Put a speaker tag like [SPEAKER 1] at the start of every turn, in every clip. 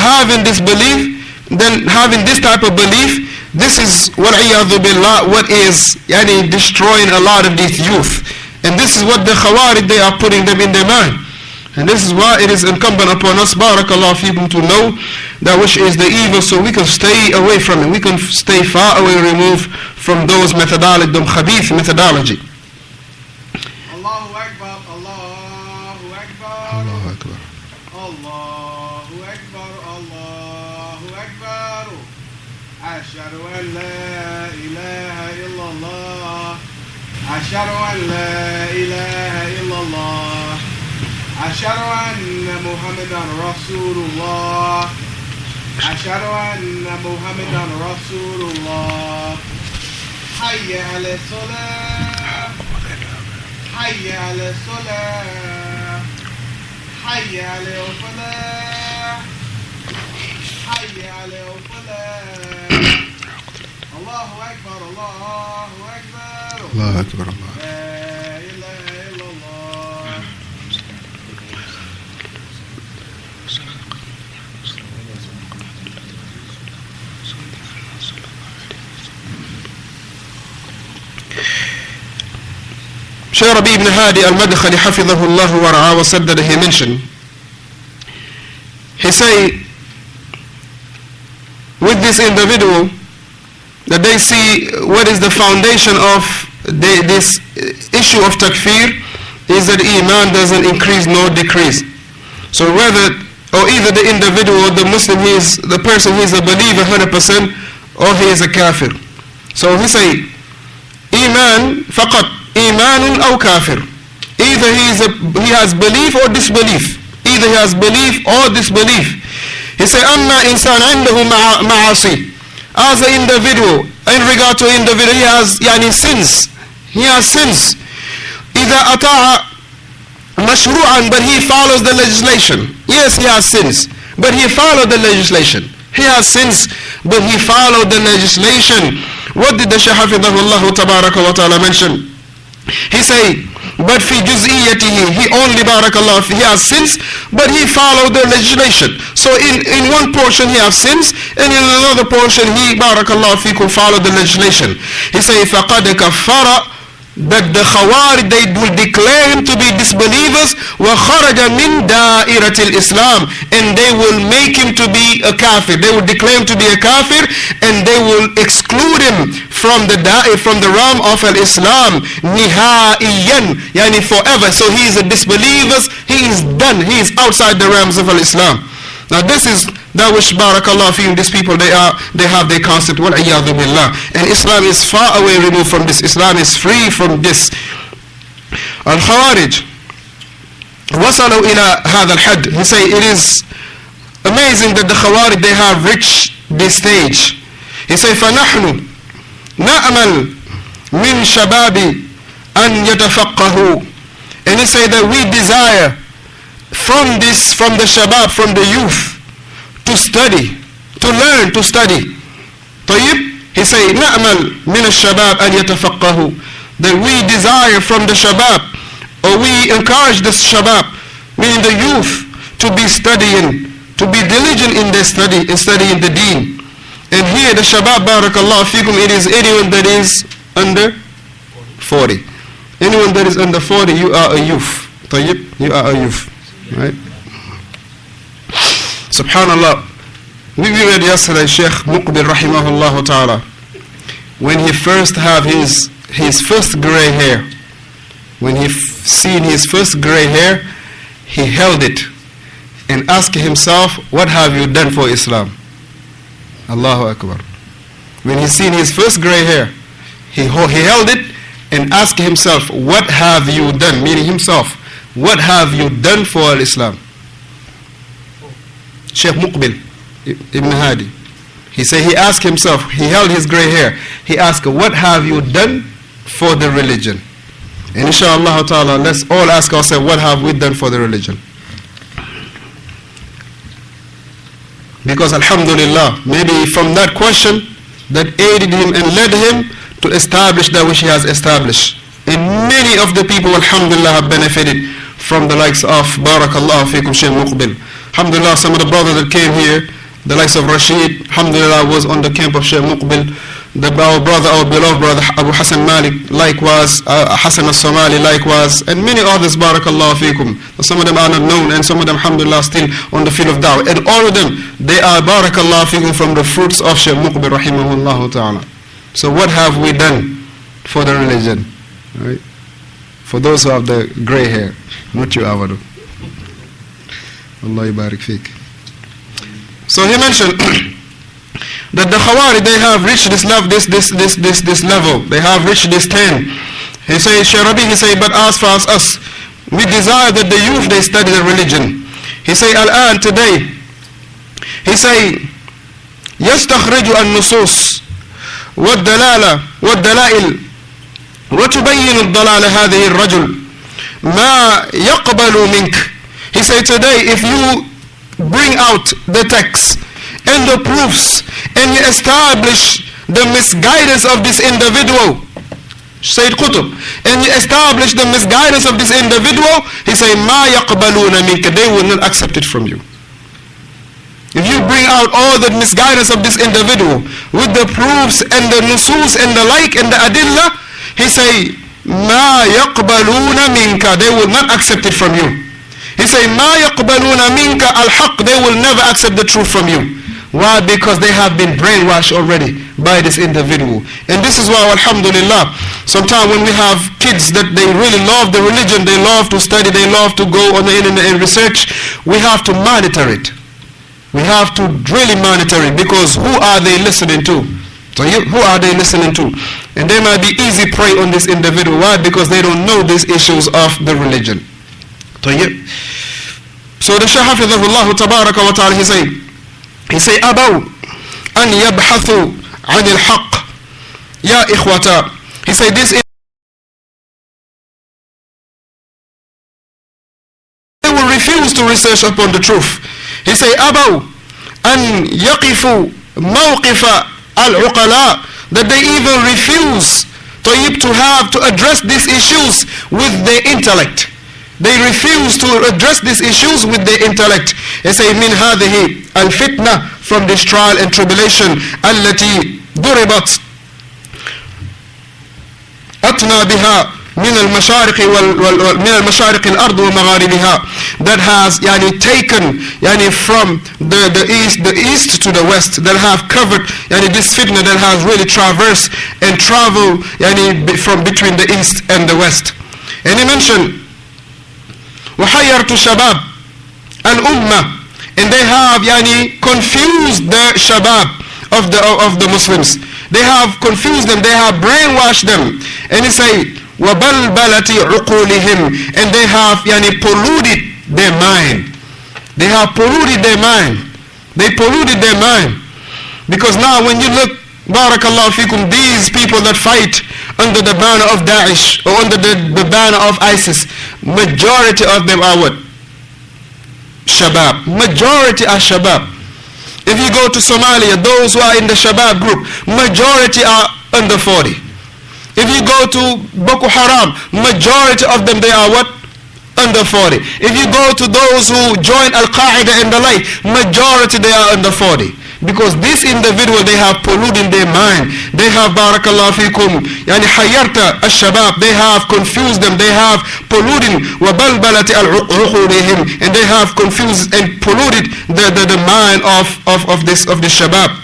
[SPEAKER 1] having this belief, then having this type of belief, this is wal-iyadhu billah, what is destroying a lot of these youth. And this is what the Khawarij, they are putting them in their mind. And this is why it is incumbent upon us, barakallahu feekum, to know that which is the evil, so we can stay away from it. We can stay far away, removed from those methodology, the khabith methodology.
[SPEAKER 2] Allahu Akbar, Allahu Akbar,
[SPEAKER 1] Allahu Akbar.
[SPEAKER 2] Allahu Akbar, Allahu Akbar. Ashhadu an la ilaha illallah. Ashhadu an la ilaha illallah. Ashhadu anna Muhammadan Rasulullah. Ashhadu anna Muhammadan Rasulullah. Hayya ala salah. Hayya ala salah. Hayya ala falah. Hayya ala falah. Allahu Akbar, Allahu Akbar.
[SPEAKER 1] Allahu Akbar, Allah.
[SPEAKER 2] La ilaha illallah.
[SPEAKER 1] Shaykh Rabi ibn Hadi al-Madkhali hafidhahullah wa ra'ah wa saddada, he mentioned, he say, with this individual, that they see what is the foundation of this issue of takfir is that iman doesn't increase nor decrease. So whether, or either the individual, the Muslim, he is the person, he is a believer 100%, or he is a kafir. So he say, iman faqat, imanun aw kafir. Either he has belief or disbelief. Either he has belief or disbelief. He say, amma insan indahu ma'asi. As an individual, in regard to individual, he has sins. He has sins. إذا أطاع مشروعا, but he follows the legislation. Yes, he has sins, but he followed the legislation. He has sins, but he followed the legislation. What did the Shaykh hafidhahullah tabaraka wa ta'ala mention? He say, but fi juz'iyatihi, he only, barakallah, he has sins, but he followed the legislation. So in one portion he has sins, and in another portion he, barakallah fikum, followed the legislation. He say, faqad kaffara, that the Khawarij, they will declare him to be disbelievers, wa kharaja min da'iratil Islam, and they will make him to be a kafir. They will declare him to be a kafir, and they will exclude him from the realm of al-Islam, nihaiyan, forever. So he is a disbeliever, he is done, he is outside the realms of al-Islam. Now this is that which, barakallah fi'im, these people, they have their concept, wal-iyadhu billah. And Islam is far away removed from this. Islam is free from this. Al-Khawarij wasalu ila hadha al-hadd. He say it is amazing that the Khawarij, they have reached this stage. He say, فَنَحْنُ نَأْمَلْ مِنْ شَبَابِ أَنْ يَتَفَقَّهُ. And he say that we desire from the shabab, from the youth, to study, to learn, to study. طيب, he say, نأمل من الشباب أن يتفقهوا, that we desire from the shabab, or we encourage the shabab, meaning the youth, to be studying, to be diligent in their study, in studying the deen. And here the shabab, barakallah fikum, it is anyone that is under 40. Anyone that is under 40, you are a youth. طيب, you are a youth. Right? Subhanallah. We read yesterday Sheikh Muqbil rahimahullah ta'ala, when he first have his first gray hair, when he seen his first gray hair, he held it and asked himself, what have you done for Islam? Allahu Akbar. When he seen his first gray hair, he held it and asked himself, what have you done? Meaning himself, what have you done for Islam? Sheikh Muqbil ibn Hadi, he said, he asked himself, he held his gray hair, he asked, what have you done for the religion? And inshallah ta'ala, let's all ask ourselves, what have we done for the religion? Because alhamdulillah, maybe from that question that aided him and led him to establish that which he has established. And many of the people, alhamdulillah, have benefited from the likes of barakallahu fikum Shaykh Muqbil. Alhamdulillah, some of the brothers that came here, the likes of Rashid, alhamdulillah, was on the camp of Sheikh Muqbil. Our beloved brother Abu Hassan Malik, likewise, Hassan al-Somali, likewise, and many others, barakallahu fikum. Some of them are not known, and some of them, alhamdulillah, still on the field of da'wah. And all of them, they are, barakallahu fikum, from the fruits of Sheikh Muqbil, rahimahullah ta'ala. So what have we done for the religion? Right? For those who have the grey hair, not you, Avadu. Allah barik fik. So he mentioned that the Khawarij, they have reached this level, this level. They have reached this 10. He says, Sharabi, he says, but as far as us, we desire that the youth, they study the religion. He say, Al-an, today, he say, يستخرج النصوص والدلائل وتبين الضلال هذه الرجل ما يقبل منك. He say, today, if you bring out the text and the proofs and you establish the misguidance of this individual, Sayyid Qutb, and you establish the misguidance of this individual, he say, ma yaqbaluna minka, they will not accept it from you. If you bring out all the misguidance of this individual with the proofs and the nusus and the like and the adillah, he say, ma yaqbaluna minka, they will not accept it from you. He say, ma yaqbaluna minka al-haq, they will never accept the truth from you. Why? Because they have been brainwashed already by this individual. And this is why, alhamdulillah, sometimes when we have kids that they really love the religion, they love to study, they love to go on the internet and research, we have to monitor it. We have to really monitor it, because who are they listening to? So who are they listening to? And they might be easy prey on this individual. Why? Because they don't know these issues of the religion. So the Shaykh Hafidhahullah Tabaraka wa Ta'ala, he say, أبوا أن يبحثوا عن الحق يا إخوتا. He say, this is, they will refuse to research upon the truth. He say, أبوا أن يقفوا موقف العقلاء, that they even refuse to address these issues with their intellect. They refuse to address these issues with their intellect. They say, من هذه الفتنة, from this trial and tribulation, التي ضربت أتنا بها من المشارق من المشارق الأرض ومغاربها, that has taken from the east to the west, that have covered this fitna, that has really traversed and traveled from between the east and the west. And he mentioned, وحيرت شباب الأمة, and they have confused the shabab of the Muslims. They have confused them, they have brainwashed them. And he say, وبلبلت عقولهم, and they have polluted their mind. They have polluted their mind. They polluted their mind. Because now when you look, barakallahu fikum, these people that fight under the banner of Daesh or under the banner of ISIS, majority of them are what? Shabab. Majority are Shabab. If you go to Somalia, those who are in the Shabab group, majority are under 40. If you go to Boko Haram, majority of them, they are what? Under 40. If you go to those who join Al-Qaeda and the like, majority they are under 40. Because this individual, they have polluted their mind. They have, barakallahu fikum, hayyarta al-shabab, they have confused them, they have polluted, وَبَلْبَلَتِ الْعُقُولِهِمْ, and they have confused and polluted the mind of this shabab.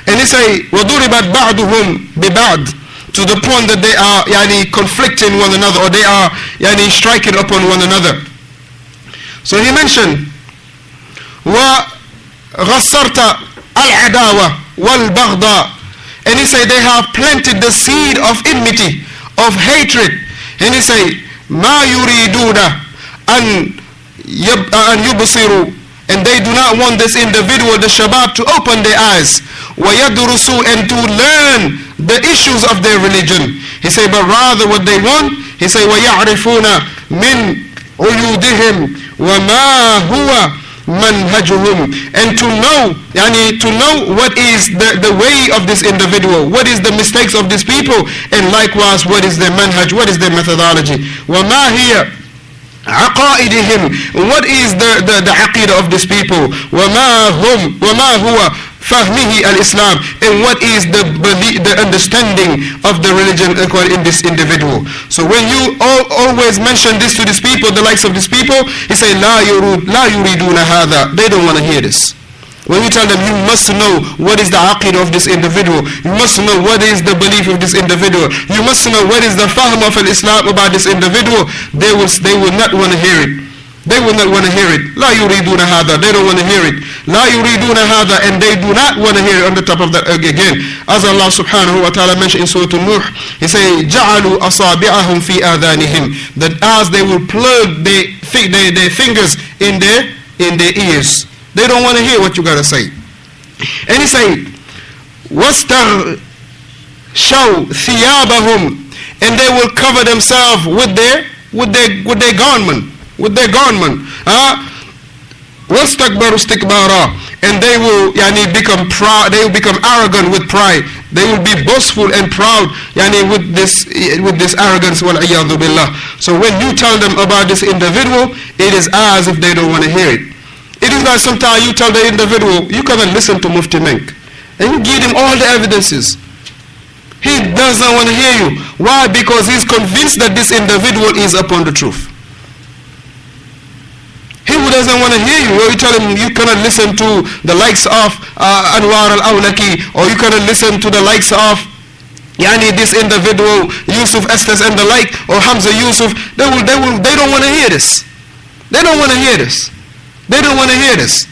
[SPEAKER 1] And he say, وَضُرِبَتْ بَعْضُهُمْ بِبَعْضٍ, to the point that they are conflicting one another, or they are striking upon one another. So he mentioned, وَغَصَّرْتَ الْعَدَاوَةِ وَالْبَغْضَاءِ, and he say, they have planted the seed of enmity, of hatred. And he say, مَا يُرِيدُونَ أَن يُبْصِرُوا, and they do not want this individual, the shabab, to open their eyes, وَيَدْرُسُوا, and to learn the issues of their religion. He say, but rather what they want, he say, وَيَعْرِفُونَ مِنْ عُيُودِهِمْ وَمَا هُوَ manhajuhum, and to know, to know what is the way of this individual, what is the mistakes of these people, and likewise what is their manhaj, what is their methodology. وَمَا هِيَ عَقَائِدِهِمْ, what is the aqidah of these people, وَمَا هُوَ فهمه al-Islam, and what is the understanding of the religion in this individual. So when you always mention this to these people, the likes of these people, he say لا يريدون هذا, they don't want to hear this. When you tell them you must know what is the aqidah of this individual, you must know what is the belief of this individual, you must know what is the fahm of al-Islam about this individual, they will not want to hear it. They will not want to hear it. لا يريدون هذا, they don't want to hear it. لا يريدون هذا, and they do not want to hear it. On the top of that again, as Allah subhanahu wa ta'ala mentioned in Surah Nuh, He say جعلوا أصابعهم في آذانهم, that as they will plug their fingers in their ears, they don't want to hear what you gotta say. And He say واستغشوا ثيابهم, and they will cover themselves with their garment. With their garment, wastakbaru istikbara, and they will become proud. They will become arrogant with pride. They will be boastful and proud, with this arrogance. Wal-iyadhu billah. So when you tell them about this individual, it is as if they don't want to hear it. It is like sometimes you tell the individual, you cannot listen to Mufti Menk, and you give him all the evidences. He doesn't want to hear you. Why? Because he's convinced that this individual is upon the truth. He who doesn't want to hear you, or you tell him you cannot listen to the likes of Anwar al-Awlaki, or you cannot listen to the likes of this individual Yusuf Estes and the like, or Hamza Yusuf, they don't want to hear this. They don't want to hear this. They don't want to hear this.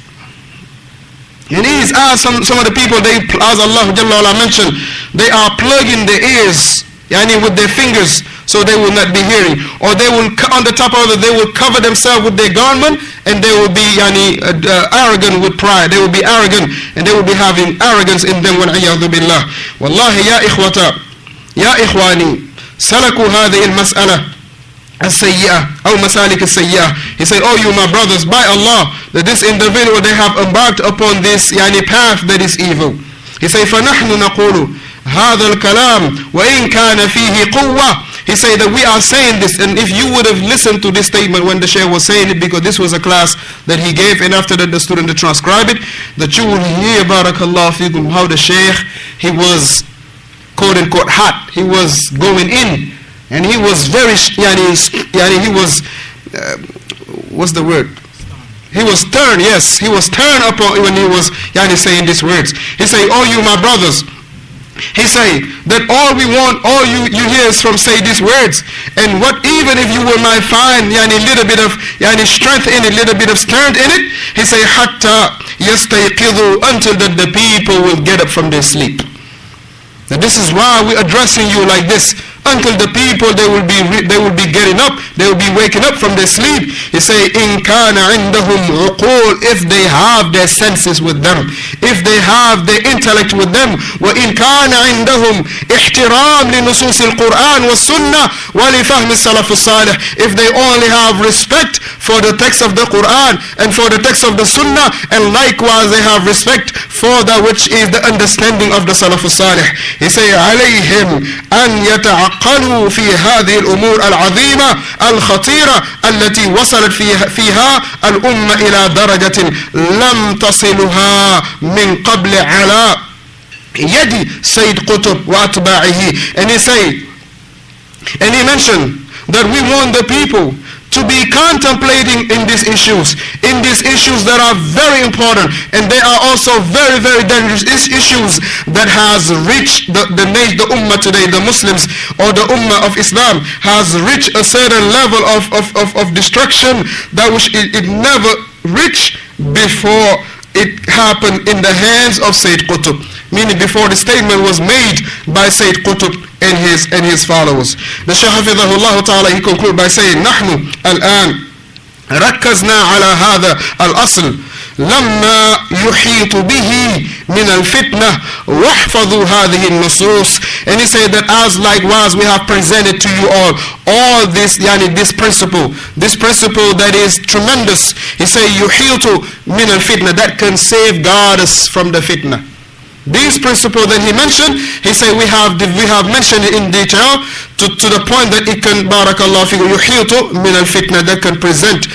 [SPEAKER 1] And these are some of the people, as Allah Jalla Wala mentioned, they are plugging their ears with their fingers, so they will not be hearing. Or they will, on the top of it, they will cover themselves with their garment, and they will be arrogant with pride. They will be arrogant, and they will be having arrogance in them. وَالْعِيَاذُ بِاللَّهِ وَاللَّهِ يَا إِخْوَةَ يَا إِخْوَانِي سَلَكُوا هَذِهِ الْمَسْأَلَةِ السَّيِّئَةِ أو مسالك السيئة. He said, oh you my brothers, by Allah, that this individual, they have embarked upon this path that is evil. He said, فَنَحْنُ نَقُولُ هذا الكلام وإن كان فيه قوة. He said that we are saying this, and if you would have listened to this statement when the Shaykh was saying it, because this was a class that he gave, and after that the student to transcribe it, that you will hear, barakallah fikum, how the Shaykh, he was quote unquote hot, he was going in, and he was very he was what's the word? He was stern. Yes, he was stern upon when he was saying these words. He say, oh you my brothers, he say that all we want, all you hear is from say these words, and what even if you will might find a little bit of strength in it, little bit of strength in it, he say hatta yastayqidhu, until that the people will get up from their sleep. Now this is why we're addressing you like this, until the people they will be getting up, they will be waking up from their sleep. He say in kana indahum uqul, if they have their senses with them, if they have their intellect with them, wa in kana indahum ihtiram li nusus al-Quran wa sunnah wa li fahm as-salaf as-salih, if they only have respect for the text of the Quran and for the text of the sunnah, and likewise they have respect for that which is the understanding of the salaf as-salih. He say alayhim an يتعقلوا في هذه الأمور العظيمة الخطيرة التي وصلت فيها الأمة إلى درجة لم تصلها من قبل على يد سيد قطب وأتباعه. And he mentioned that we want the people to be contemplating in these issues that are very important, and they are also very, very dangerous issues that has reached the ummah today, the Muslims, or the ummah of Islam has reached a certain level of destruction that which it never reached before it happened in the hands of Sayyid Qutb, meaning before the statement was made by Sayyid Qutb and his followers. The Shaykh Hafidhahullah Ta'ala, he concluded by saying, نحن الآن ركزنا على هذا الأصل لما يحيط به من الفتنة واحفظوا هذه النصوص. And he said that as likewise we have presented to you all this this principle that is tremendous. He said يحيط من الفتنة, that can safeguard us from the fitna. These principles that he mentioned, he said we have mentioned it in detail to the point that it can, barakallahu fikum, yuhitu min al-fitna, that can present